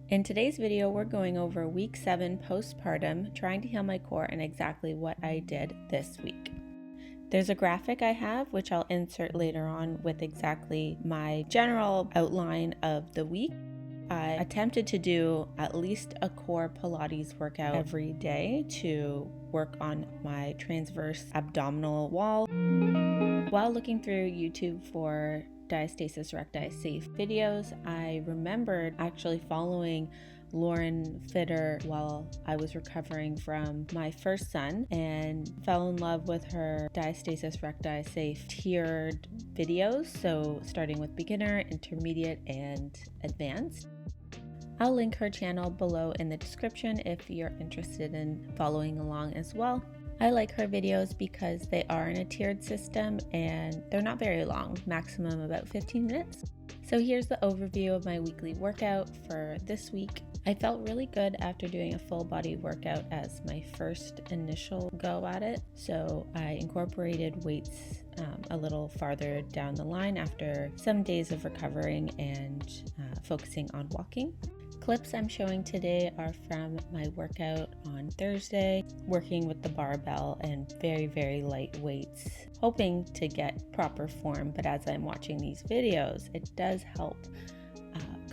In today's video, we're going over week 7 postpartum, trying to heal my core, and exactly what I did this week. There's a graphic I have, which I'll insert later on with exactly my general outline of the week. I attempted to do at least a core Pilates workout every day to work on my transverse abdominal wall. While looking through YouTube for diastasis recti safe videos, I remembered actually following Lauren Fitter while I was recovering from my first son and fell in love with her diastasis recti safe tiered videos, so starting with beginner, intermediate, and advanced. I'll link her channel below in the description if you're interested in following along as well. I like her videos because they are in a tiered system and they're not very long, maximum about 15 minutes. So here's the overview of my weekly workout for this week. I felt really good after doing a full body workout as my first initial go at it. So I incorporated weights a little farther down the line after some days of recovering and focusing on walking. Clips I'm showing today are from my workout on Thursday, working with the barbell and very light weights, hoping to get proper form, but as I'm watching these videos, it does help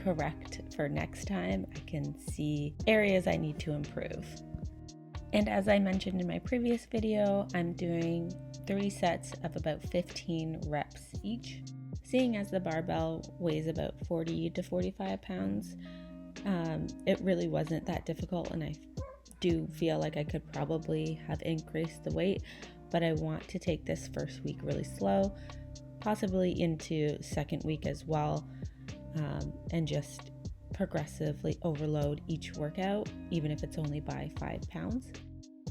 correct for next time. I can see areas I need to improve. And as I mentioned in my previous video, I'm doing 3 sets of about 15 reps each. Seeing as the barbell weighs about 40 to 45 pounds, it really wasn't that difficult, and I do feel like I could probably have increased the weight, but I want to take this first week really slow, possibly into second week as well, and just progressively overload each workout, even if it's only by 5 pounds.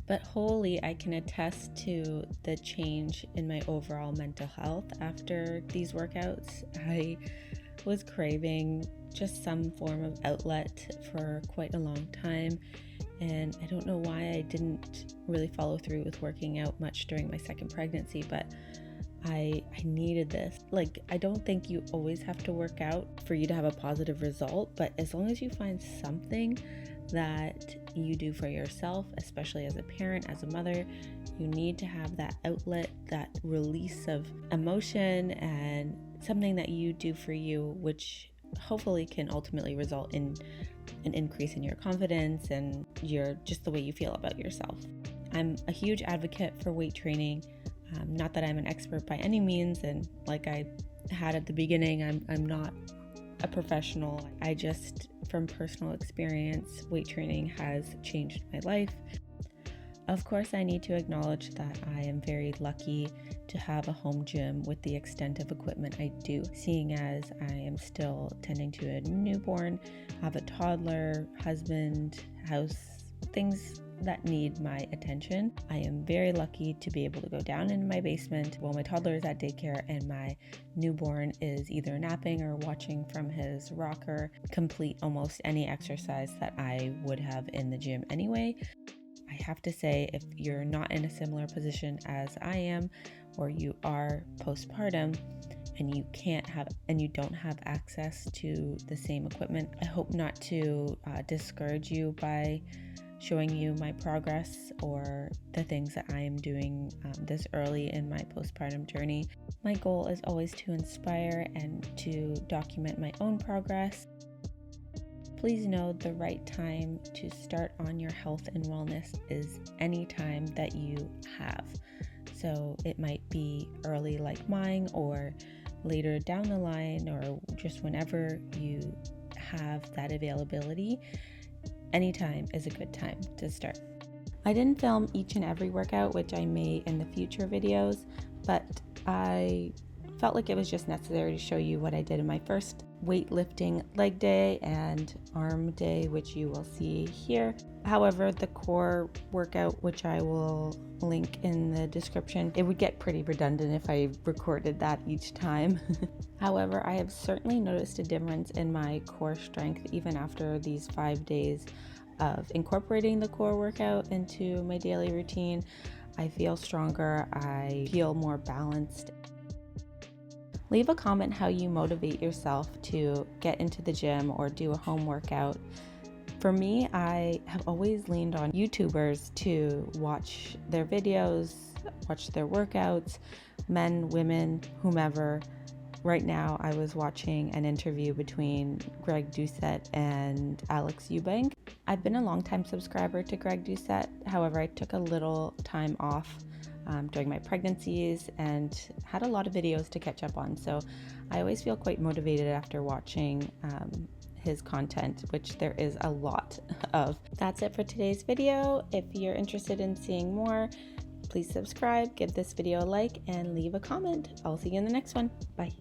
But wholly, I can attest to the change in my overall mental health after these workouts. I was craving just some form of outlet for quite a long time, and I don't know why I didn't really follow through with working out much during my second pregnancy, but I needed this. Like, I don't think you always have to work out for you to have a positive result, but as long as you find something that you do for yourself, especially as a parent, as a mother, you need to have that outlet, that release of emotion, and something that you do for you, which hopefully can ultimately result in an increase in your confidence and just the way you feel about yourself. I'm a huge advocate for weight training. Not that I'm an expert by any means, and like I had at the beginning, I'm not a professional. I just, from personal experience, weight training has changed my life. Of course, I need to acknowledge that I am very lucky to have a home gym with the extent of equipment I do, seeing as I am still tending to a newborn, have a toddler, husband, house, things that need my attention. I am very lucky to be able to go down in my basement while my toddler is at daycare and my newborn is either napping or watching from his rocker, complete almost any exercise that I would have in the gym anyway. I have to say, if you're not in a similar position as I am, or you are postpartum and you don't have access to the same equipment, I hope not to discourage you by showing you my progress or the things that I am doing this early in my postpartum journey. My goal is always to inspire and to document my own progress. Please know the right time to start on your health and wellness is any time that you have. So it might be early like mine, or later down the line, or just whenever you have that availability. Anytime is a good time to start. I didn't film each and every workout, which I may in the future videos, but I felt like it was just necessary to show you what I did in my first weightlifting leg day and arm day, which you will see here. However, the core workout, which I will link in the description, it would get pretty redundant if I recorded that each time. However, I have certainly noticed a difference in my core strength even after these 5 days of incorporating the core workout into my daily routine. I feel stronger, I feel more balanced. Leave a comment how you motivate yourself to get into the gym or do a home workout. For me, I have always leaned on YouTubers to watch their videos, watch their workouts, men, women, whomever. Right now, I was watching an interview between Greg Doucette and Alex Eubank. I've been a longtime subscriber to Greg Doucette. However, I took a little time off during my pregnancies and had a lot of videos to catch up on. So I always feel quite motivated after watching his content, which there is a lot of. That's it for today's video. If you're interested in seeing more, please subscribe, give this video a like, and leave a comment. I'll see you in the next one. Bye.